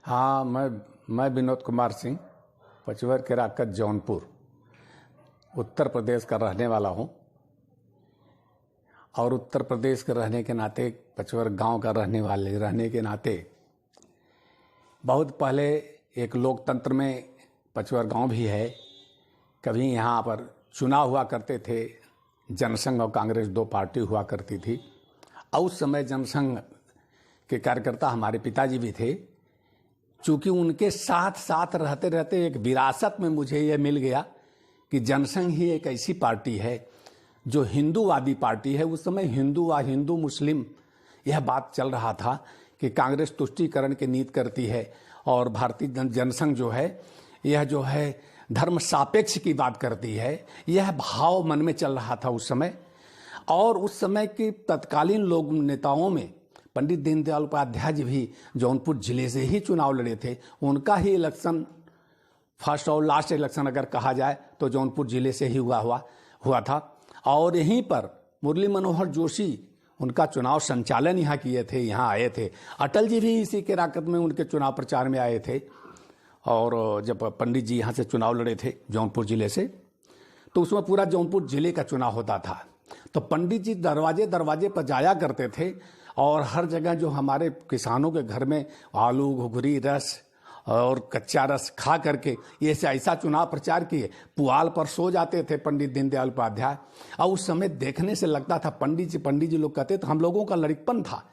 हाँ, मैं विनोद कुमार सिंह, पचवर के राकत जौनपुर, उत्तर प्रदेश का रहने वाला हूँ। और उत्तर प्रदेश के रहने के नाते, पचवर गांव का रहने के नाते बहुत पहले एक लोकतंत्र में पचवर गांव भी है। कभी यहाँ पर चुनाव हुआ करते थे, जनसंघ और कांग्रेस दो पार्टी हुआ करती थी। और उस समय जनसंघ के कार्यकर्ता हमारे पिताजी भी थे। चूँकि उनके साथ साथ रहते रहते एक विरासत में मुझे ये मिल गया कि जनसंघ ही एक ऐसी पार्टी है जो हिंदूवादी पार्टी है। उस समय हिंदू मुस्लिम यह बात चल रहा था कि कांग्रेस तुष्टीकरण की नीति करती है और भारतीय जनसंघ जो है यह जो है धर्म सापेक्ष की बात करती है। यह भाव मन में चल रहा था उस समय। और उस समय के तत्कालीन लोग नेताओं में पंडित दीनदयाल उपाध्याय जी भी जौनपुर जिले से ही चुनाव लड़े थे। उनका ही इलेक्शन, फर्स्ट और लास्ट इलेक्शन अगर कहा जाए तो जौनपुर जिले से ही हुआ था। और यहीं पर मुरली मनोहर जोशी उनका चुनाव संचालन यहाँ किए थे, यहाँ आए थे। अटल जी भी इसी के राकत में उनके चुनाव प्रचार में आए थे। और जब पंडित जी यहाँ से चुनाव लड़े थे जौनपुर जिले से, तो उसमें पूरा जौनपुर जिले का चुनाव होता था। तो पंडित जी दरवाजे दरवाजे पर जाया करते थे और हर जगह जो हमारे किसानों के घर में आलू, घुघरी, रस और कच्चा रस खा करके ये से ऐसा चुनाव प्रचार किए। पुआल पर सो जाते थे पंडित दीनदयाल उपाध्याय। और उस समय देखने से लगता था, पंडित जी लोग कहते थे, हम लोगों का लड़कपन था,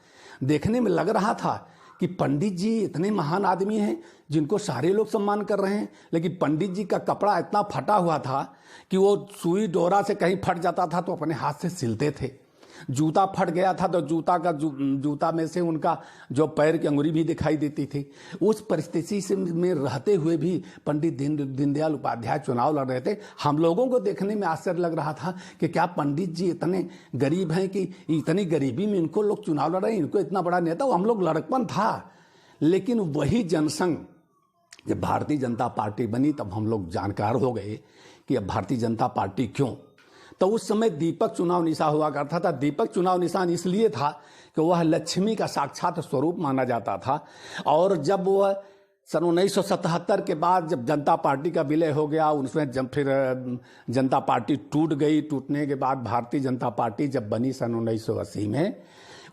देखने में लग रहा था कि पंडित जी इतने महान आदमी हैं जिनको सारे लोग सम्मान कर रहे हैं। लेकिन पंडित जी का कपड़ा इतना फटा हुआ था कि वो सुई डोरा से कहीं फट जाता था तो अपने हाथ से सिलते थे। जूता फट गया था तो जूता में से उनका जो पैर की अंगुरी भी दिखाई देती थी। उस परिस्थिति से में रहते हुए भी पंडित दीनदयाल उपाध्याय चुनाव लड़ रहे थे। हम लोगों को देखने में आश्चर्य लग रहा था कि क्या पंडित जी इतने गरीब हैं कि इतनी गरीबी में इनको लोग चुनाव लड़ रहे हैं, इनको इतना बड़ा नेता। हम लोग लड़कपन था। लेकिन वही जनसंघ जब भारतीय जनता पार्टी बनी तब हम लोग जानकार हो गए कि अब भारतीय जनता पार्टी क्यों। तो उस समय दीपक चुनाव निशान हुआ करता था। दीपक चुनाव निशान इसलिए था कि वह लक्ष्मी का साक्षात स्वरूप माना जाता था। और जब वह सन 1977 के बाद जब जनता पार्टी का विलय हो गया, उसमें जब फिर जनता पार्टी टूट गई। टूटने के बाद भारतीय जनता पार्टी जब बनी सन 1980 में,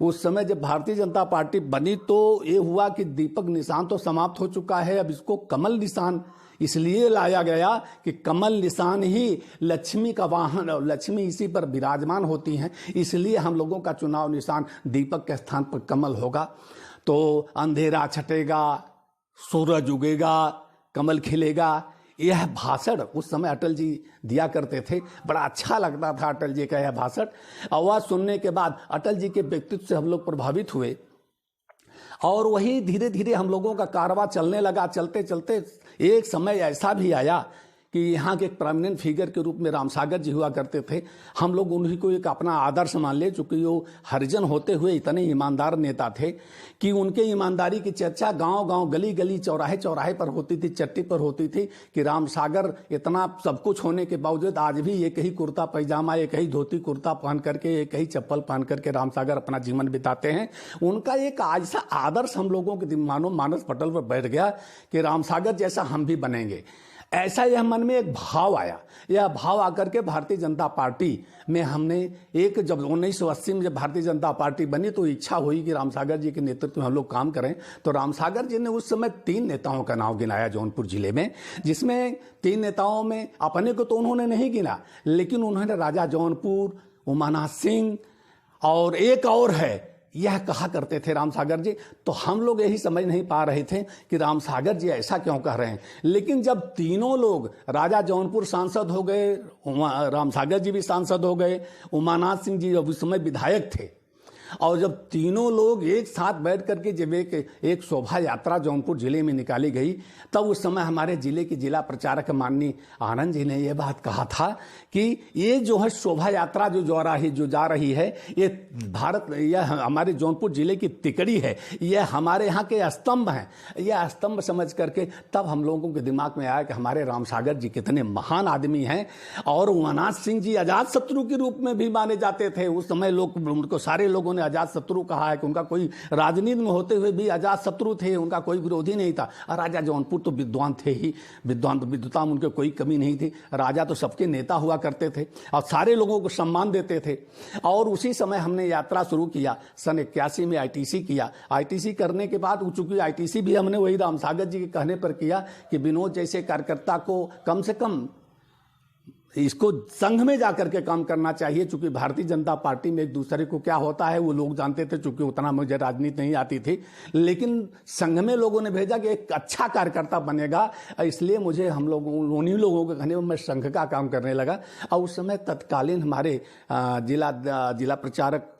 उस समय जब भारतीय जनता पार्टी बनी तो ये हुआ कि दीपक निशान तो समाप्त हो चुका है, अब इसको कमल निशान इसलिए लाया गया कि कमल निशान ही लक्ष्मी का वाहन, लक्ष्मी इसी पर विराजमान होती हैं। इसलिए हम लोगों का चुनाव निशान दीपक के स्थान पर कमल होगा। तो अंधेरा छटेगा, सूरज उगेगा, कमल खिलेगा, यह भाषण उस समय अटल जी दिया करते थे। बड़ा अच्छा लगता था अटल जी का यह भाषण। आवाज़ सुनने के बाद अटल जी के व्यक्तित्व से हम लोग प्रभावित हुए और वही धीरे धीरे हम लोगों का कारवां चलने लगा। चलते चलते एक समय ऐसा भी आया कि यहाँ के एक प्रोमिनेंट फिगर के रूप में रामसागर जी हुआ करते थे। हम लोग उन्हीं को एक अपना आदर्श मान ले, चूँकि वो हरिजन होते हुए इतने ईमानदार नेता थे कि उनके ईमानदारी की चर्चा गांव गांव, गली गली, चौराहे चौराहे पर होती थी, चट्टी पर होती थी कि रामसागर इतना सब कुछ होने के बावजूद आज भी एक ही कुर्ता पैजामा, एक ही धोती कुर्ता पहन करके, एक ही चप्पल पहन करके रामसागर अपना जीवन बिताते हैं। उनका एक ऐसा आदर्श हम लोगों के मानस पटल पर बैठ गया कि रामसागर जैसा हम भी बनेंगे। ऐसा यह मन में एक भाव आया। यह भाव आकर के भारतीय जनता पार्टी में हमने जब 1980 में जब भारतीय जनता पार्टी बनी तो इच्छा हुई कि रामसागर जी के नेतृत्व में हम लोग काम करें। तो रामसागर जी ने उस समय 3 नेताओं का नाम गिनाया जौनपुर जिले में, जिसमें 3 नेताओं में अपने को तो उन्होंने नहीं गिना, लेकिन उन्होंने राजा जौनपुर, उमानाथ सिंह और एक और है, यह कहा करते थे रामसागर जी। तो हम लोग यही समझ नहीं पा रहे थे कि रामसागर जी ऐसा क्यों कह रहे हैं। लेकिन जब तीनों लोग, राजा जौनपुर सांसद हो गए, रामसागर जी भी सांसद हो गए, उमानाथ सिंह जी उस समय विधायक थे, और जब तीनों लोग एक साथ बैठ करके जब एक शोभा यात्रा जौनपुर जिले में निकाली गई, तब उस समय हमारे जिले के जिला प्रचारक माननीय आनंद जी ने यह बात कहा था कि ये जो है शोभा यात्रा जो जा रही है, ये यह हमारे जौनपुर जिले की तिकड़ी है, यह हमारे यहाँ के स्तंभ हैं। यह स्तंभ समझ करके तब हम लोगों के दिमाग में आया कि हमारे रामसागर जी कितने महान आदमी हैं। और उमानाथ सिंह जी अजात शत्रु के रूप में भी माने जाते थे। उस समय लोग, उनको सारे लोगों उन्होंने अजात शत्रु कहा है कि उनका कोई राजनीति में होते हुए भी अजात शत्रु थे, उनका कोई विरोधी नहीं था। और राजा जौनपुर तो विद्वान थे ही, विद्वता में उनके कोई कमी नहीं थी। राजा तो सबके नेता हुआ करते थे और सारे लोगों को सम्मान देते थे। और उसी समय हमने यात्रा शुरू किया, सन 81 में आईटीसी किया। आईटीसी करने के बाद चूंकि आईटीसी भी हमने वही राम सागर जी के कहने पर किया कि विनोद जैसे कार्यकर्ता को कम से कम इसको संघ में जाकर के काम करना चाहिए, चूंकि भारतीय जनता पार्टी में एक दूसरे को क्या होता है वो लोग जानते थे, चूंकि उतना मुझे राजनीति नहीं आती थी। लेकिन संघ में लोगों ने भेजा कि एक अच्छा कार्यकर्ता बनेगा, इसलिए मुझे हम लोग उन्हीं लोगों के कहने में मैं संघ का काम करने लगा। और उस समय तत्कालीन हमारे जिला प्रचारक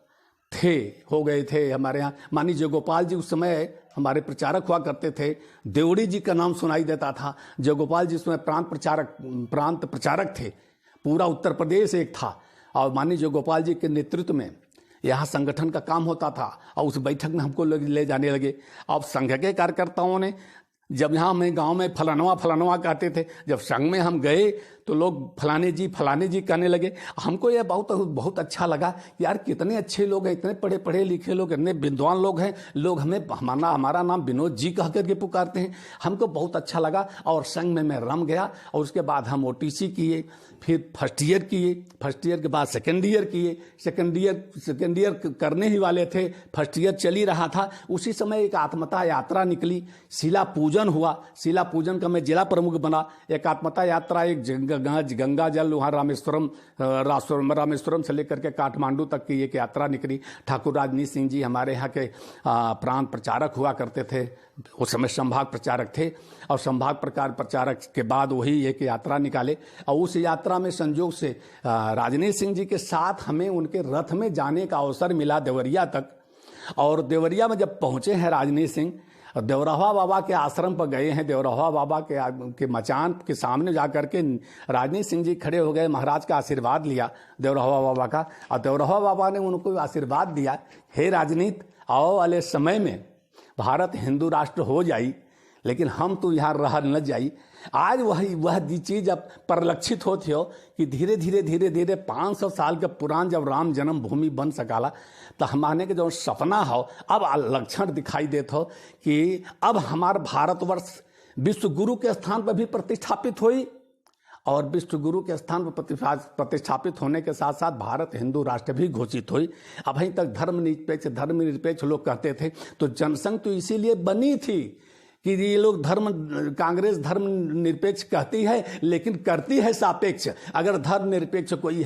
हो गए थे हमारे यहाँ माननीय जयगोपाल जी, उस समय हमारे प्रचारक हुआ करते थे। देवड़ी जी का नाम सुनाई देता था। जयगोपाल जी उसमें प्रांत प्रचारक थे, पूरा उत्तर प्रदेश एक था। और माननीय जयगोपाल जी के नेतृत्व में यहाँ संगठन का काम होता था और उस बैठक में हमको ले जाने लगे। अब संघ के कार्यकर्ताओं ने जब यहाँ हमें गांव में फलानवा कहते थे, जब संघ में हम गए तो लोग फलाने जी कहने लगे। हमको यह बहुत अच्छा लगा, यार कितने अच्छे लोग हैं, इतने पढ़े लिखे लोग, इतने विद्वान लोग हैं, लोग हमारा नाम विनोद जी कह करके पुकारते हैं। हमको बहुत अच्छा लगा और संघ में मैं रम गया। और उसके बाद हम ओटीसी किए, फिर फर्स्ट ईयर किए, फर्स्ट ईयर के बाद सेकेंड ईयर किए, सेकेंड ईयर करने ही वाले थे, फर्स्ट ईयर चल ही रहा था। उसी समय एक आत्मता यात्रा निकली, शिला पूजन हुआ, शिला पूजन का मैं जिला प्रमुख बना। एक आत्मता यात्रा, एक गंगा जल वहाँ रामेश्वरम से लेकर के काठमांडू तक की एक यात्रा निकली। ठाकुर राजनीत सिंह जी हमारे यहाँ के प्रांत प्रचारक हुआ करते थे, उस समय संभाग प्रचारक थे। और संभाग प्रचारक के बाद वही एक यात्रा निकाले। और उस यात्रा में संयोग से राजनीत सिंह जी के साथ हमें उनके रथ में जाने का अवसर मिला देवरिया तक। और देवरिया में जब पहुँचे हैं राजनीत सिंह, देवरहवा बाबा के आश्रम पर गए हैं, देवरहवा बाबा के मचान के सामने जाकर के राजनीत सिंह जी खड़े हो गए, महाराज का आशीर्वाद लिया देवरहवा बाबा का। और देवरहवा बाबा ने उनको आशीर्वाद दिया, हे राजनीत, आओ वाले समय में भारत हिंदू राष्ट्र हो जाई, लेकिन हम तो यहाँ रह न जाई। आज वह चीज़ अब परिलक्षित होती हो कि धीरे धीरे 500 साल के पुरान जब राम जन्म भूमि बन सकाला, तो हमारे के जो सपना हो अब लक्षण दिखाई देते हो कि अब हमारा भारतवर्ष विश्व गुरु के स्थान पर भी प्रतिष्ठापित हुई। और विश्व गुरु के स्थान पर प्रतिष्ठापित होने के साथ साथ भारत हिंदू राष्ट्र भी घोषित हुई। अभी तक धर्मनिरपेक्ष लोग कहते थे, तो जनसंघ तो इसीलिए बनी थी कि ये लोग कांग्रेस धर्म निरपेक्ष कहती है लेकिन करती है सापेक्ष। अगर धर्म निरपेक्ष कोई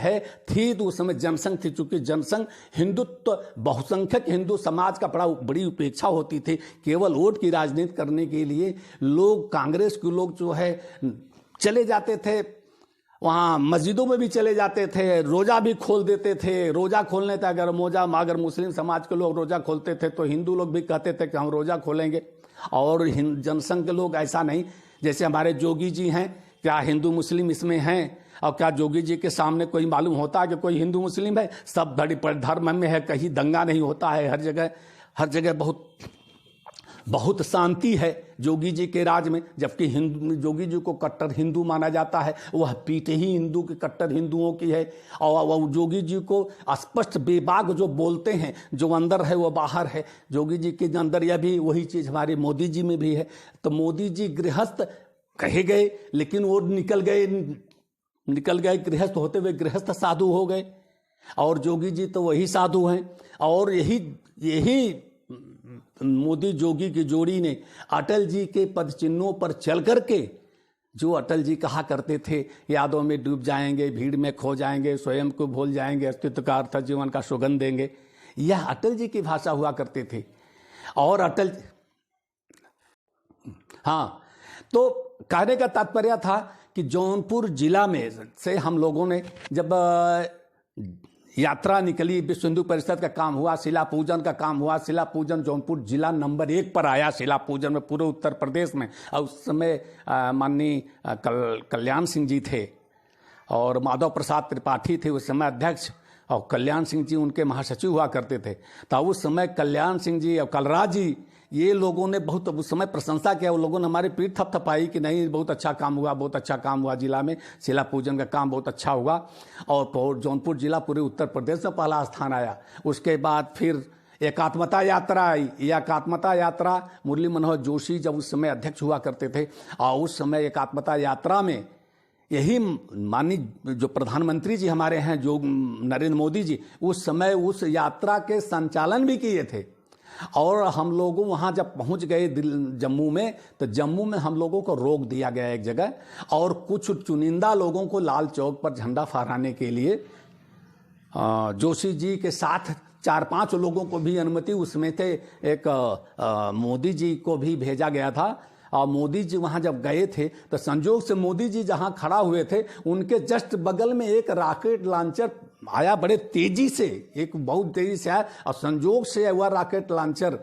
थी तो उस समय जनसंघ थी, चूंकि जनसंघ हिंदुत्व बहुसंख्यक हिंदू समाज का बड़ी उपेक्षा होती थी। केवल वोट की राजनीति करने के लिए लोग, कांग्रेस के लोग जो है चले जाते थे, वहाँ मस्जिदों में भी चले जाते थे, रोज़ा भी खोल देते थे। रोज़ा खोलने तक अगर मुस्लिम समाज के लोग रोज़ा खोलते थे तो हिंदू लोग भी कहते थे कि हम रोज़ा खोलेंगे। और जनसंघ के लोग ऐसा नहीं, जैसे हमारे जोगी जी हैं, क्या हिंदू मुस्लिम इसमें हैं? और क्या जोगी जी के सामने कोई मालूम होता है कि कोई हिंदू मुस्लिम है? सब धर्म में है, कहीं दंगा नहीं होता है, हर जगह बहुत शांति है जोगी जी के राज में। जबकि जोगी जी को कट्टर हिंदू माना जाता है, वह पीठ ही हिंदू के कट्टर हिंदुओं की है। और जोगी जी को स्पष्ट बेबाक जो बोलते हैं, जो अंदर है वो बाहर है। जोगी जी के अंदर यह भी वही चीज़ हमारे मोदी जी में भी है। तो मोदी जी गृहस्थ कहे गए, लेकिन वो निकल गए गृहस्थ होते हुए गृहस्थ साधु हो गए। और जोगी जी तो वही साधु हैं। और यही मोदी जोगी की जोड़ी ने अटल जी के पद चिन्हों पर चल करके, जो अटल जी कहा करते थे, यादों में डूब जाएंगे, भीड़ में खो जाएंगे, स्वयं को भूल जाएंगे, अस्तित्व का अर्थ जीवन का सुगंध देंगे, यह अटल जी की भाषा हुआ करते थे। और तो कहने का तात्पर्य था कि जौनपुर जिला में से हम लोगों ने जब यात्रा निकली, विश्व हिंदू परिषद का काम हुआ, शिला पूजन का काम हुआ। शिला पूजन जौनपुर जिला नंबर 1 पर आया शिला पूजन में पूरे उत्तर प्रदेश में। और उस समय माननीय कल्याण सिंह जी थे और माधव प्रसाद त्रिपाठी थे उस समय अध्यक्ष। और कल्याण सिंह जी उनके महासचिव हुआ करते थे। तो उस समय कल्याण सिंह जी और कलराज जी, ये लोगों ने बहुत उस समय प्रशंसा किया। वो लोगों ने हमारी पीठ थपथपाई कि नहीं, बहुत अच्छा काम हुआ, बहुत अच्छा काम हुआ, जिला में शिला पूजन का काम बहुत अच्छा हुआ। और जौनपुर जिला पूरे उत्तर प्रदेश में पहला स्थान आया। उसके बाद फिर एकात्मता यात्रा आई। यह एकात्मता यात्रा मुरली मनोहर जोशी जब उस समय अध्यक्ष हुआ करते थे, और उस समय एकात्मता यात्रा में यही माननीय जो प्रधानमंत्री जी हमारे हैं, जो नरेंद्र मोदी जी, उस समय उस यात्रा के संचालन भी किए थे। और हम लोगों वहाँ जब पहुँच गए जम्मू में, तो जम्मू में हम लोगों को रोक दिया गया एक जगह, और कुछ चुनिंदा लोगों को लाल चौक पर झंडा फहराने के लिए जोशी जी के साथ 4-5 लोगों को भी अनुमति, उसमें थे एक मोदी जी को भी भेजा गया था। और मोदी जी वहाँ जब गए थे तो संजोग से मोदी जी जहाँ खड़ा हुए थे, उनके जस्ट बगल में एक रॉकेट लॉन्चर आया, बड़े तेजी से, एक बहुत तेजी से आया, और संजोग से वह रॉकेट लॉन्चर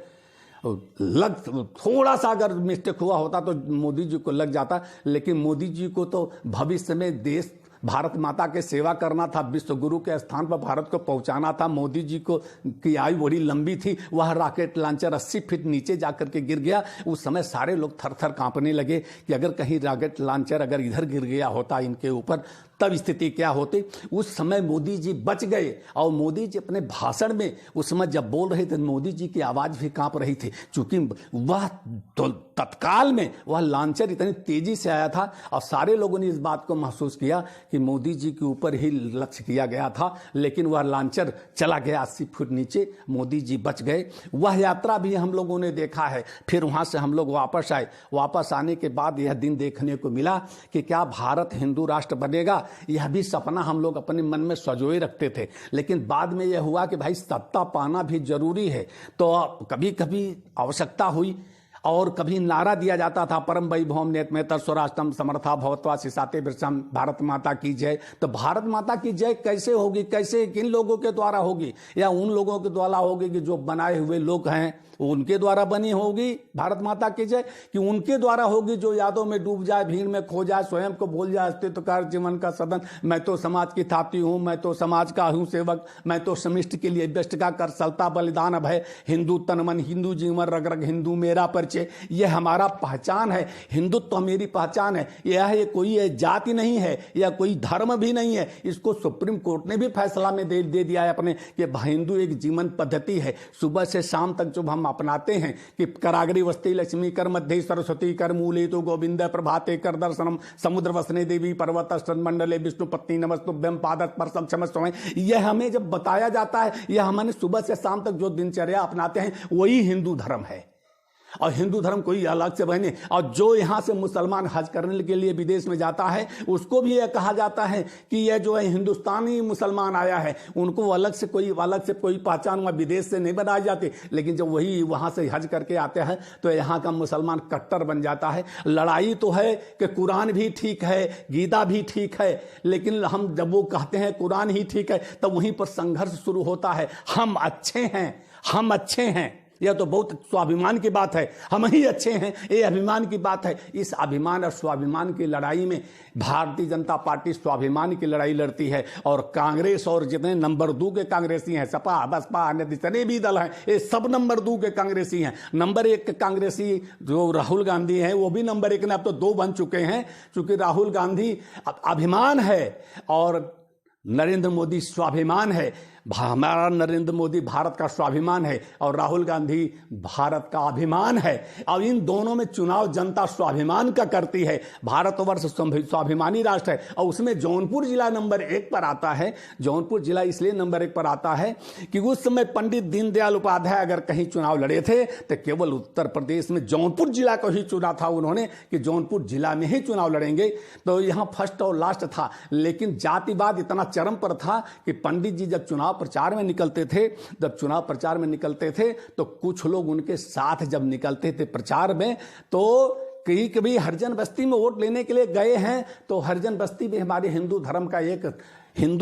थोड़ा सा अगर मिस्टेक हुआ होता तो मोदी जी को लग जाता। लेकिन मोदी जी को तो भविष्य में देश भारत माता के सेवा करना था, विश्व गुरु के स्थान पर भारत को पहुंचाना था। मोदी जी को की आयु बड़ी लंबी थी। वह रॉकेट लॉन्चर 80 फीट नीचे जाकर के गिर गया। उस समय सारे लोग थर थर कांपने लगे कि अगर कहीं रॉकेट लॉन्चर अगर इधर गिर गया होता इनके ऊपर, तब स्थिति क्या होती। उस समय मोदी जी बच गए। और मोदी जी अपने भाषण में उस समय जब बोल रहे थे, मोदी जी की आवाज़ भी कांप रही थी, क्योंकि वह तो तत्काल में वह लॉन्चर इतनी तेजी से आया था, और सारे लोगों ने इस बात को महसूस किया कि मोदी जी के ऊपर ही लक्ष्य किया गया था। लेकिन वह लॉन्चर चला गया 80 फुट नीचे, मोदी जी बच गए। वह यात्रा भी हम लोगों ने देखा है। फिर वहाँ से हम लोग वापस आए। वापस आने के बाद यह दिन देखने को मिला कि क्या भारत हिंदू राष्ट्र बनेगा। यह भी सपना हम लोग अपने मन में सजोए रखते थे। लेकिन बाद में यह हुआ कि भाई सत्ता पाना भी जरूरी है। तो कभी कभी आवश्यकता हुई, और कभी नारा दिया जाता था, परम वैभवम नेतमेतर स्वराष्ट्रम समर्था भवत्वा शिशाते वृषम, भारत माता की जय। तो भारत माता की जय कैसे होगी, कैसे, किन लोगों के द्वारा होगी? या उन लोगों के द्वारा होगी कि जो बनाए हुए लोग हैं उनके द्वारा बनी होगी भारत माता की जय, कि उनके द्वारा होगी जो यादों में डूब जाए, भीड़ में खो जाए, स्वयं को भूल जाए, अस्तित्व का जीवन का सदन, मैं तो समाज की थाती हूँ, मैं तो समाज का हूँ सेवक, मैं तो समिष्ट के लिए बेस्ट का कर सलता बलिदान अब है, हिंदू तन मन, हिंदू जीवन, रग रग हिंदू मेरा परिचय। यह हमारा पहचान है, हिंदुत्व तो मेरी पहचान है। यह कोई जाति नहीं है, यह कोई धर्म भी नहीं है। इसको सुप्रीम कोर्ट ने भी फैसला में दे दिया है अपने, कि हिंदू एक जीवन पद्धति है। सुबह से शाम तक जो हम अपनाते हैं कि कराग्री वस्ती लक्ष्मी कर मध्य सरस्वती कर मूले तो गोविंद प्रभाते कर दर्शनम समुद्र वसने देवी पर्वत मंडले विष्णु पत्नी नमस्तुभ्यम पादत पर क्षमस्व, यह हमें जब बताया जाता है, यह हमने सुबह से शाम तक जो दिनचर्या अपनाते हैं वही हिंदू धर्म है। और हिंदू धर्म कोई अलग से बने। और जो यहाँ से मुसलमान हज करने के लिए विदेश में जाता है, उसको भी यह कहा जाता है कि यह जो है हिंदुस्तानी मुसलमान आया है, उनको अलग से कोई पहचान वह विदेश से नहीं बनाई जाती। लेकिन जब वही वहाँ से हज करके आते हैं तो यहाँ का मुसलमान कट्टर बन जाता है। लड़ाई तो है कि कुरान भी ठीक है, गीता भी ठीक है, लेकिन हम जब वो कहते हैं कुरान ही ठीक है, तब वहीं पर संघर्ष शुरू होता है। हम अच्छे हैं, हम अच्छे हैं, यह तो बहुत स्वाभिमान की बात है, हम ही अच्छे हैं, ये अभिमान की बात है। इस अभिमान और स्वाभिमान की लड़ाई में भारतीय जनता पार्टी स्वाभिमान की लड़ाई लड़ती है। और कांग्रेस और जितने नंबर 2 के कांग्रेसी हैं, सपा बसपा अन्य जितने भी दल हैं, ये सब नंबर 2 के कांग्रेसी हैं। नंबर 1 के कांग्रेसी जो राहुल गांधी हैं, वो भी नंबर 1 ने, अब तो 2 बन चुके हैं, क्योंकि राहुल गांधी अभिमान है और नरेंद्र मोदी स्वाभिमान है। हमारा नरेंद्र मोदी भारत का स्वाभिमान है और राहुल गांधी भारत का अभिमान है। और इन दोनों में चुनाव जनता स्वाभिमान का करती है। भारतवर्ष स्वाभिमानी राष्ट्र है, और उसमें जौनपुर जिला नंबर 1 पर आता है। जौनपुर जिला इसलिए नंबर 1 पर आता है कि उस समय पंडित दीनदयाल उपाध्याय अगर कहीं चुनाव लड़े थे तो केवल उत्तर प्रदेश में जौनपुर जिला को ही चुना था उन्होंने, कि जौनपुर जिला में ही चुनाव लड़ेंगे। तो यहाँ फर्स्ट और लास्ट था। लेकिन जातिवाद इतना चरम पर था कि पंडित जी जब चुनाव प्रचार में निकलते थे, तो कुछ लोग उनके साथ जब निकलते थे प्रचार में, तो कहीं कभी हरिजन बस्ती में वोट लेने के लिए गए हैं तो हरिजन बस्ती में हमारे हिंदू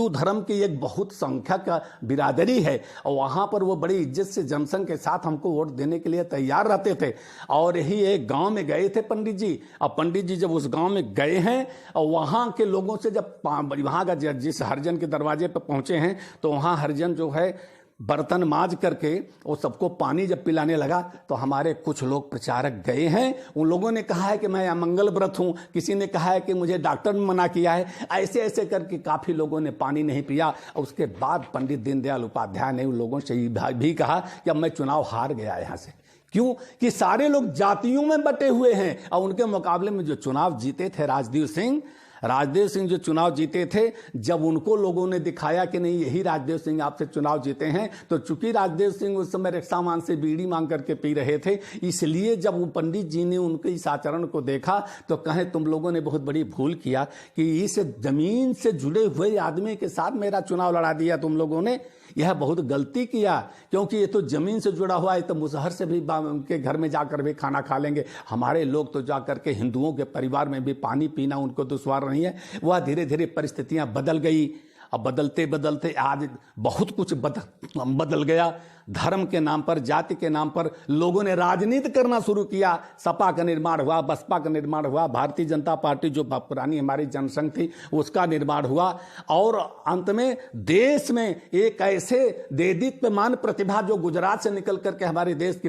धर्म की एक बहुत संख्या का बिरादरी है और वहाँ पर वो बड़ी इज्जत से जनसंघ के साथ हमको वोट देने के लिए तैयार रहते थे। और यही एक गांव में गए थे पंडित जी। अब पंडित जी जब उस गांव में गए हैं और वहाँ के लोगों से जब वहाँ का जिस हरिजन के दरवाजे पर पहुँचे हैं तो वहाँ हरिजन जो है बर्तन माज करके वो सबको पानी जब पिलाने लगा तो हमारे कुछ लोग प्रचारक गए हैं। उन लोगों ने कहा है कि मैं अमंगल व्रत हूँ, किसी ने कहा है कि मुझे डॉक्टर ने मना किया है, ऐसे ऐसे करके काफ़ी लोगों ने पानी नहीं पिया। और उसके बाद पंडित दीनदयाल उपाध्याय ने उन लोगों से भी कहा कि अब मैं चुनाव हार गया यहाँ से। क्यों कि सारे लोग जातियों में बटे हुए हैं और उनके मुकाबले में जो चुनाव जीते थे राजदेव सिंह जो चुनाव जीते थे, जब उनको लोगों ने दिखाया कि नहीं यही राजदेव सिंह आपसे चुनाव जीते हैं, तो चूंकि राजदेव सिंह उस समय रिक्शा मान से बीड़ी मांग करके पी रहे थे, इसलिए जब वो पंडित जी ने उनके इस आचरण को देखा तो कहें तुम लोगों ने बहुत बड़ी भूल किया कि इस जमीन से जुड़े हुए आदमी के साथ मेरा चुनाव लड़ा दिया तुम लोगों ने, यह बहुत गलती किया। क्योंकि ये तो जमीन से जुड़ा हुआ है, तो मुसहर से भी उनके घर में जाकर भी खाना खा लेंगे। हमारे लोग तो जाकर के हिंदुओं के परिवार में भी पानी पीना उनको दुश्वार नहीं है। वह धीरे धीरे परिस्थितियां बदल गई। अब बदलते बदलते आज बहुत कुछ बदल गया। धर्म के नाम पर, जाति के नाम पर लोगों ने राजनीति करना शुरू किया। सपा का निर्माण हुआ, बसपा का निर्माण हुआ, भारतीय जनता पार्टी जो पुरानी हमारी जनसंघ थी उसका निर्माण हुआ और अंत में देश में एक ऐसे देदीप्यमान प्रतिभा जो गुजरात से निकल करके हमारे देश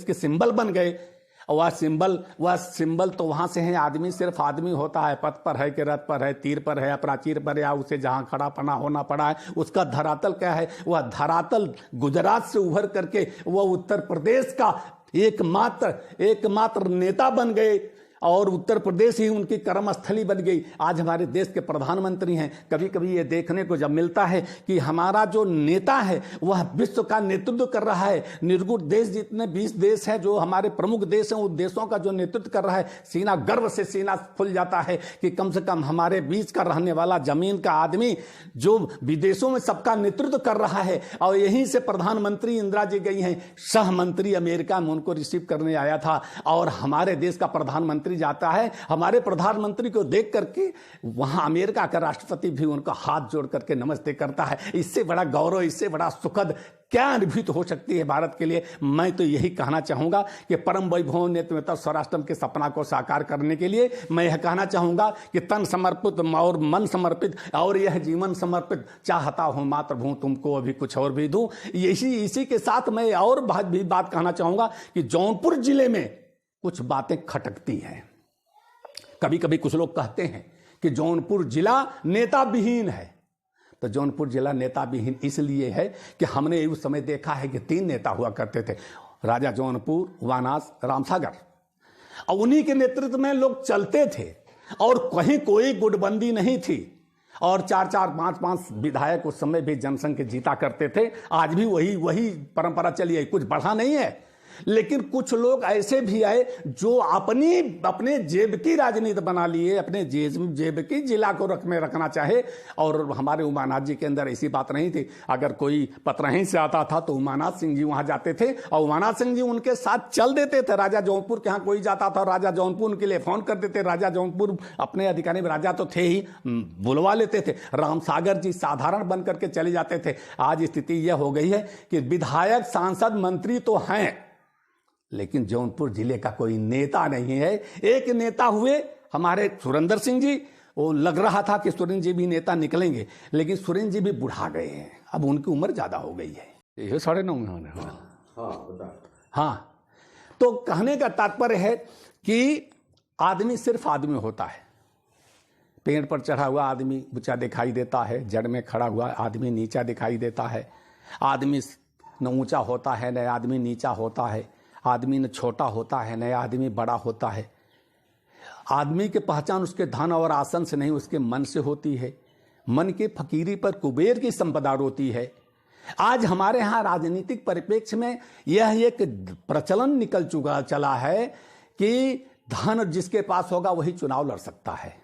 के सिंबल बन गए। और वह सिंबल तो वहां से है, आदमी सिर्फ आदमी होता है, पथ पर है कि रथ पर है, तीर पर है या प्राचीर पर, या उसे जहां खड़ा पना होना पड़ा है उसका धरातल क्या है। वह धरातल गुजरात से उभर करके वह उत्तर प्रदेश का एकमात्र नेता बन गए और उत्तर प्रदेश ही उनकी कर्मस्थली बन गई। आज हमारे देश के प्रधानमंत्री हैं। कभी कभी ये देखने को जब मिलता है कि हमारा जो नेता है वह विश्व का नेतृत्व कर रहा है। निर्गुण देश जितने 20 देश हैं जो हमारे प्रमुख देश हैं, उन देशों का जो नेतृत्व कर रहा है, सीना गर्व से सीना फूल जाता है कि कम से कम हमारे बीच का रहने वाला जमीन का आदमी जो विदेशों में सबका नेतृत्व कर रहा है। और यहीं से प्रधानमंत्री इंदिरा जी गई हैं, सह मंत्री अमेरिका में उनको रिसीव करने आया था और हमारे देश का प्रधानमंत्री जाता है, हमारे प्रधानमंत्री को देख करके वहां अमेरिका का राष्ट्रपति भी उनका हाथ जोड़ करके नमस्ते करता है। इससे बड़ा गौरव, इससे बड़ा सुखद क्या अनुभूति हो सकती है भारत के लिए। मैं तो यही कहना चाहूंगा कि परम वैभव नेतृत्व स्वराष्ट्रम के सपना को साकार करने के लिए मैं यह कहना चाहूंगा कि तन समर्पित और मन समर्पित और यह जीवन समर्पित, चाहता हूं मातृभूमि तुमको अभी कुछ और भी दूं। इसी के साथ मैं और भी बात कहना चाहूंगा कि जौनपुर जिले में कुछ बातें खटकती हैं। कभी कभी कुछ लोग कहते हैं कि जौनपुर जिला नेता विहीन है। तो जौनपुर जिला नेता विहीन इसलिए है कि हमने उस समय देखा है कि 3 नेता हुआ करते थे, राजा जौनपुर, वानास, रामसागर, और उन्हीं के नेतृत्व में लोग चलते थे और कहीं कोई गुटबंदी नहीं थी। और 4-4, 5-5 विधायक उस समय भी जनसंघ के जीता करते थे। आज भी वही परंपरा चली है, कुछ बढ़ा नहीं है। लेकिन कुछ लोग ऐसे भी आए जो अपने जेब की राजनीति बना लिए, अपने जेब की जिला को रखना चाहे। और हमारे उमानाथ जी के अंदर ऐसी बात नहीं थी। अगर कोई पतरही से आता था तो उमानाथ सिंह जी वहां जाते थे और उमानाथ सिंह जी उनके साथ चल देते थे। राजा जौनपुर के यहाँ कोई जाता था, राजा जौनपुर उनके लिए फोन कर देते। राजा जौनपुर अपने अधिकारी में राजा तो थे ही, बुलवा लेते थे। रामसागर जी साधारण बन करके चले जाते थे। आज स्थिति यह हो गई है कि विधायक, सांसद, मंत्री तो हैं लेकिन जौनपुर जिले का कोई नेता नहीं है। एक नेता हुए हमारे सुरेंद्र सिंह जी, वो लग रहा था कि सुरेंद्र जी भी नेता निकलेंगे, लेकिन सुरेंद्र जी भी बुढ़ा गए हैं, अब उनकी उम्र ज्यादा हो गई है। ये 9.5 हाँ, तो कहने का तात्पर्य है कि आदमी सिर्फ आदमी होता है। पेड़ पर चढ़ा हुआ आदमी ऊंचा दिखाई देता है, जड़ में खड़ा हुआ आदमी नीचा दिखाई देता है। आदमी न ऊंचा होता है, न आदमी नीचा होता है। आदमी न छोटा होता है, न आदमी बड़ा होता है। आदमी की पहचान उसके धन और आसन से नहीं, उसके मन से होती है। मन के फकीरी पर कुबेर की संपदा रोती है। आज हमारे यहाँ राजनीतिक परिप्रेक्ष्य में यह एक प्रचलन चला है कि धन जिसके पास होगा वही चुनाव लड़ सकता है।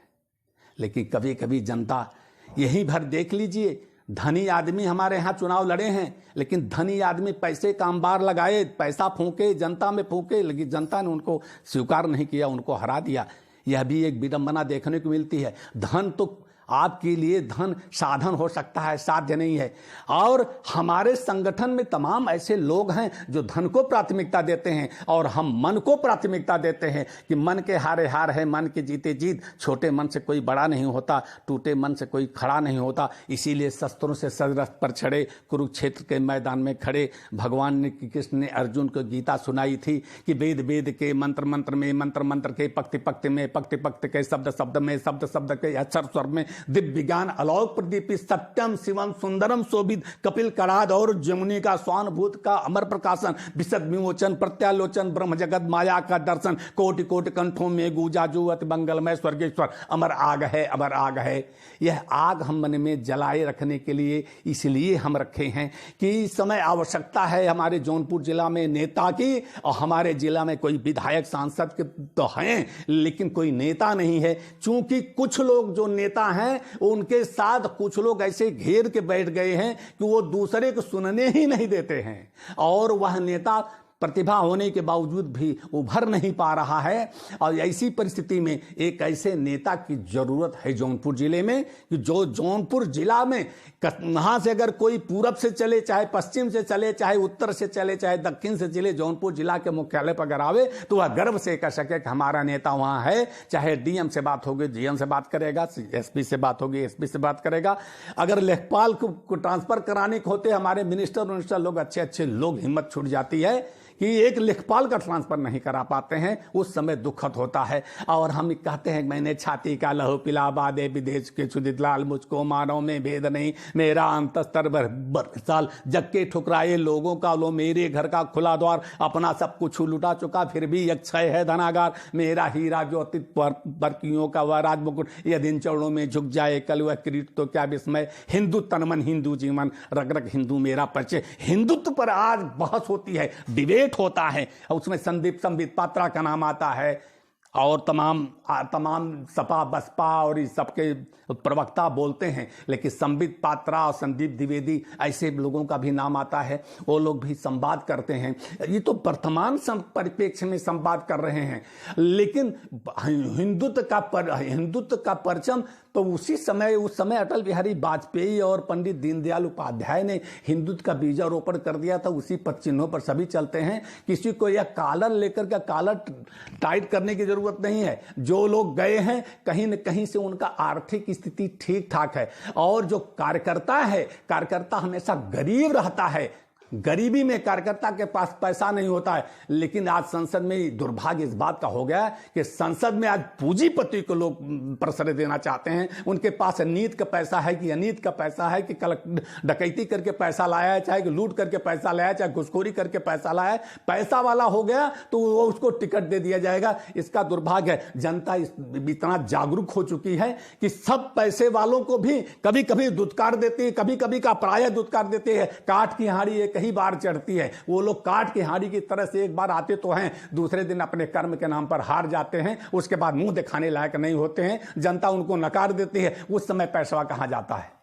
लेकिन कभी कभी जनता, यहीं भर देख लीजिए, धनी आदमी हमारे यहाँ चुनाव लड़े हैं, लेकिन धनी आदमी पैसे का अंबार लगाए, पैसा फूंके, जनता में फूंके, लेकिन जनता ने उनको स्वीकार नहीं किया, उनको हरा दिया। यह भी एक विडंबना देखने को मिलती है। धन तो आपके लिए धन साधन हो सकता है, साध्य नहीं है। और हमारे संगठन में तमाम ऐसे लोग हैं जो धन को प्राथमिकता देते हैं और हम मन को प्राथमिकता देते हैं कि मन के हारे हार है, मन के जीते जीत। छोटे मन से कोई बड़ा नहीं होता, टूटे मन से कोई खड़ा नहीं होता। इसीलिए शस्त्रों से सज रथ पर चढ़े, कुरुक्षेत्र के मैदान में खड़े भगवान ने, कृष्ण ने अर्जुन को गीता सुनाई थी कि वेद वेद के, मंत्र मंत्र में, मंत्र मंत्र के, पक्ति पक्ति में, पक्ति पक्ति के, शब्द शब्द में, शब्द शब्द के, अक्षर स्वर में, दिव्य विज्ञान अलौक प्रदीपित, सत्यम शिवम सुंदरम शोभित, कपिल कराद और जमुनी का स्वानुभूत का अमर प्रकाशन, विशद विमोचन, प्रत्यालोचन, ब्रह्म जगत माया का दर्शन, कोटि कोटि कंठों में गूंजा जो अति मंगलमय स्वर्गेश्वर, अमर आग है, अमर आग है। यह आग हम मन में जलाए रखने के लिए इसलिए हम रखे हैं कि इस समय आवश्यकता है हमारे जौनपुर जिला में नेता की, और हमारे जिला में कोई विधायक सांसद के तो हैं, लेकिन कोई नेता नहीं है। चूंकि कुछ लोग जो नेता हैं उनके साथ कुछ लोग ऐसे घेर के बैठ गए हैं कि वो दूसरे को सुनने ही नहीं देते हैं, और वह नेता प्रतिभा होने के बावजूद भी उभर नहीं पा रहा है। और ऐसी परिस्थिति में एक ऐसे नेता की जरूरत है जौनपुर जिले में, कि जो जौनपुर जिला में वहां से अगर कोई पूरब से चले, चाहे पश्चिम से चले, चाहे उत्तर से चले, चाहे दक्षिण से चले, जौनपुर जिला के मुख्यालय पर अगर आवे तो वह गर्व से कह सके कि हमारा नेता वहां है। चाहे डीएम से बात होगी, डीएम से बात करेगा, एसपी से बात होगी, एसपी से बात करेगा। अगर लेखपाल को ट्रांसफर कराने को होते हमारे मिनिस्टर लोग, अच्छे अच्छे लोग, हिम्मत छूट जाती है कि एक लेखपाल का ट्रांसफर नहीं करा पाते हैं, उस समय दुखद होता है। और हम कहते हैं मैंने छाती का लहू पिला बादे विदेश के सुदित लाल, मुझको मानव में भेद नहीं, मेरा अंतस्तर साल जग के ठुकराए लोगों का लो मेरे घर का खुला द्वार, अपना सब कुछ लुटा चुका फिर भी अक्षय है धनागार, मेरा हीरा ज्योतित बरकियों का वह राज मुकुट, यदि इन चरणों में झुक जाए कल वह किरीट तो क्या विस्मय, हिंदू तनमन हिंदू जीवन, रग रग हिंदू मेरा परिचय। हिंदुत्व पर आज बहस होती है, डिबेट होता है, उसमें संबित पात्रा का नाम आता है, और तमाम सपा बसपा और इस सबके प्रवक्ता बोलते हैं, लेकिन संबित पात्रा और संदीप द्विवेदी ऐसे लोगों का भी नाम आता है, वो लोग भी संवाद करते हैं। ये तो वर्तमान परिप्रेक्ष्य में संवाद कर रहे हैं, लेकिन हिंदुत्व का परचम तो उस समय अटल बिहारी वाजपेयी और पंडित दीनदयाल उपाध्याय ने हिंदुत्व का बीजारोपण कर दिया था। उसी पद चिन्हों पर सभी चलते हैं। किसी को यह कॉलर लेकर का कॉलर टाइट करने की जरूरत नहीं है। जो लोग गए हैं कहीं न कहीं से उनका आर्थिक स्थिति ठीक ठाक है, और जो कार्यकर्ता हमेशा गरीब रहता है। गरीबी में कार्यकर्ता के पास पैसा नहीं होता है, लेकिन आज संसद में दुर्भाग्य इस बात का हो गया कि संसद में आज पूंजीपति को लोग प्रश्रय देना चाहते हैं। उनके पास नीत का पैसा है कि अनीत का पैसा है, कि डकैती करके पैसा लाया है, चाहे लूट करके पैसा लाया, चाहे घुसखोरी करके पैसा लाया है। पैसा वाला हो गया तो वो उसको टिकट दे दिया जाएगा। इसका दुर्भाग्य है। जनता इतना जागरूक हो चुकी है कि सब पैसे वालों को भी कभी कभी दुत्कार देती है, कभी कभी का प्राय दुत्कार देते हैं। काट की हाड़ी एक ही बार चढ़ती है। वो लोग काट की हाड़ी की तरह से एक बार आते तो हैं, दूसरे दिन अपने कर्म के नाम पर हार जाते हैं, उसके बाद मुंह दिखाने लायक नहीं होते हैं, जनता उनको नकार देती है। उस समय पैसा कहां जाता है?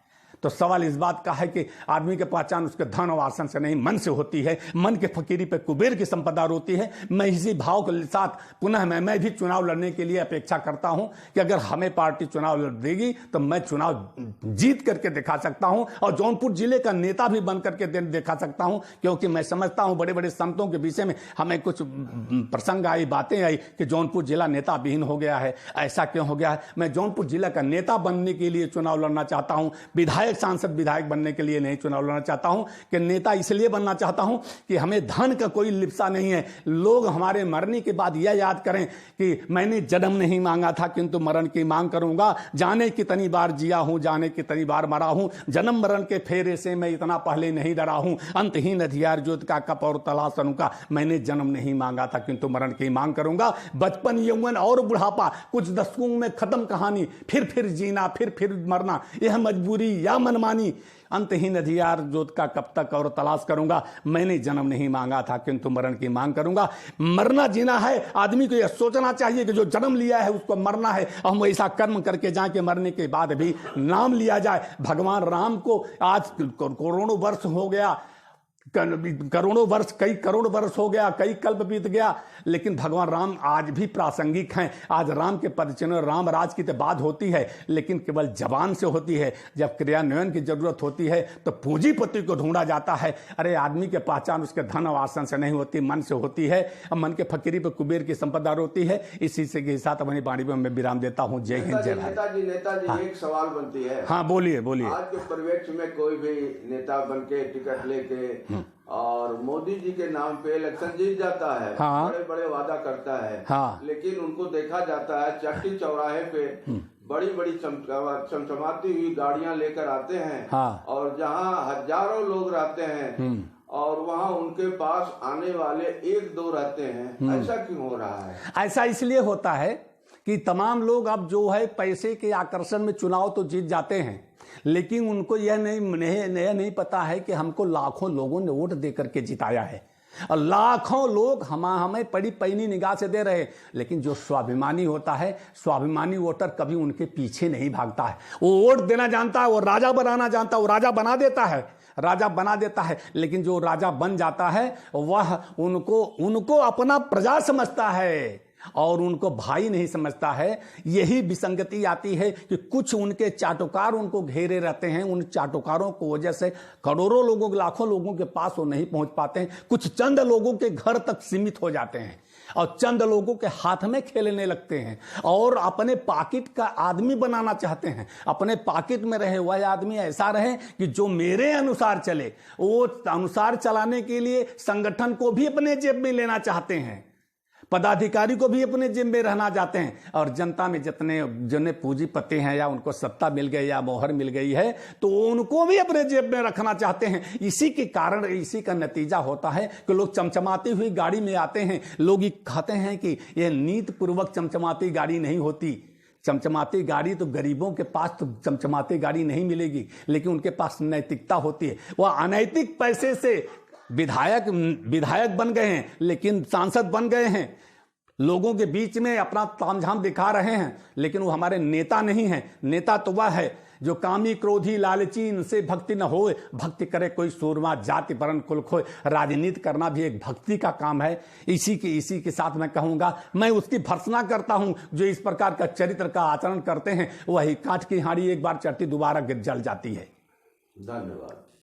तो सवाल इस बात का है कि आदमी की पहचान उसके धन और आसन से नहीं, मन से होती है। मन के फकीरी पे कुबेर की संपदा रोती है। मैं इसी भाव के साथ पुनः मैं भी चुनाव लड़ने के लिए अपेक्षा करता हूं कि अगर हमें पार्टी चुनाव लड़ देगी तो मैं चुनाव जीत करके दिखा सकता हूं, और जौनपुर जिले का नेता भी बन करके दिखा सकता हूं। क्योंकि मैं समझता हूं बड़े बड़े संतों के विषय में हमें कुछ प्रसंग आई, बातें आई कि जौनपुर जिला नेता विहीन हो गया है। ऐसा क्यों हो गया है? मैं जौनपुर जिला का नेता बनने के लिए चुनाव लड़ना चाहता हूं, विधायक सांसद विधायक बनने के लिए नहीं चुनाव लड़ना चाहता हूं। कि नेता इसलिए बनना चाहता हूं कि हमें धन का कोई लिप्सा नहीं है। लोग हमारे मरने के बाद यह याद करें कि मैंने जन्म नहीं मांगा था किंतु मरण की मांग करूंगा। जाने कितनी बार जिया हूं, जाने कितनी बार मरा हूं, जन्म मरण के फेरे से मैं इतना पहले नहीं डरा हूं। अंतहीन हथियार युद्ध का कप और तलाशनु का, मैंने जन्म नहीं मांगा था किंतु मरण की मांग करूंगा। बचपन, यौवन और बुढ़ापा, कुछ दशकों में खत्म कहानी, फिर जीना, फिर मरना, यह मजबूरी या मनमानी, अंतहीन अधिकार जोत का कब तक और तलाश करूंगा। मैंने जन्म नहीं मांगा था किंतु मरण की मांग करूंगा। मरना जीना है, आदमी को यह सोचना चाहिए कि जो जन्म लिया है उसको मरना है, हम ऐसा कर्म करके जाए कि मरने के बाद भी नाम लिया जाए। भगवान राम को आज करोड़ों वर्ष हो गया, करोड़ों वर्ष, कई करोड़ वर्ष हो गया, कई कल्प बीत गया, लेकिन भगवान राम आज भी प्रासंगिक हैं। आज राम के पदचिन्ह, राम राज की तो बात होती है, लेकिन केवल जबान से होती है। जब क्रियान्वयन की जरूरत होती है तो पूंजीपति को ढूंढा जाता है। अरे आदमी के पहचान उसके धन और आसन से नहीं होती, मन से होती है। अब मन के फकीरी पर कुबेर की संपदा होती है। इसी से के साथ अपनी वाणी में मैं विराम देता हूँ। जय हिंद, जय भारत। नेताजी एक सवाल बनती है। हाँ बोलिए बोलिए। आज के परिवेश में कोई भी नेता बन के टिकट लेके और मोदी जी के नाम पे इलेक्शन जीत जाता है, हाँ। बड़े बड़े वादा करता है, हाँ। लेकिन उनको देखा जाता है चट्टी चौराहे पे बड़ी बड़ी चमचमाती हुई गाड़ियां लेकर आते हैं, हाँ। और जहां हजारों लोग रहते हैं और वहां उनके पास आने वाले एक दो रहते हैं। ऐसा क्यों हो रहा है? ऐसा इसलिए होता है कि तमाम लोग अब जो है पैसे के आकर्षण में चुनाव तो जीत जाते हैं, लेकिन उनको यह नहीं पता है कि हमको लाखों लोगों ने वोट दे करके जिताया है, और लाखों लोग हमें पड़ी पैनी निगाह से दे रहे हैं। लेकिन जो स्वाभिमानी होता है, स्वाभिमानी वोटर कभी उनके पीछे नहीं भागता है। वो वोट देना जानता है, वो राजा बनाना जानता है, वो राजा बना देता है, राजा बना देता है। लेकिन जो राजा बन जाता है वह उनको अपना प्रजा समझता है और उनको भाई नहीं समझता है। यही विसंगति आती है कि कुछ उनके चाटुकार उनको घेरे रहते हैं। उन चाटुकारों को वजह से करोड़ों लोगों, लाखों लोगों के पास वो नहीं पहुंच पाते हैं। कुछ चंद लोगों के घर तक सीमित हो जाते हैं और चंद लोगों के हाथ में खेलने लगते हैं और अपने पॉकेट का आदमी बनाना चाहते हैं। अपने पॉकेट में रहे वह आदमी ऐसा रहे कि जो मेरे अनुसार चले, वो अनुसार चलाने के लिए संगठन को भी अपने जेब में लेना चाहते हैं, पदाधिकारी को भी अपने जेब में रहना चाहते हैं, और जनता में जितने पूंजीपति हैं या उनको सत्ता मिल गई या मोहर मिल गई है तो उनको भी अपने जेब में रखना चाहते हैं। इसी के कारण, इसी का नतीजा होता है कि लोग चमचमाती हुई गाड़ी में आते हैं। लोग ये कहते हैं कि यह नीतिपूर्वक चमचमाती गाड़ी नहीं होती। चमचमाती गाड़ी तो गरीबों के पास तो चमचमाती गाड़ी नहीं मिलेगी, लेकिन उनके पास नैतिकता होती है। वह अनैतिक पैसे से विधायक बन गए हैं, लेकिन सांसद बन गए हैं, लोगों के बीच में अपना तामझाम दिखा रहे हैं, लेकिन वो हमारे नेता नहीं हैं। नेता तो वह है जो कामी क्रोधी लालची, इनसे भक्ति न होए, भक्ति करे कोई सूरमा, जाति वर्ण कुल खोए। राजनीति करना भी एक भक्ति का काम है। इसी के साथ मैं कहूंगा, मैं उसकी भर्त्सना करता हूं जो इस प्रकार का चरित्र का आचरण करते हैं। वही काठ की हांडी एक बार चढ़ती दोबारा जल जाती है। धन्यवाद।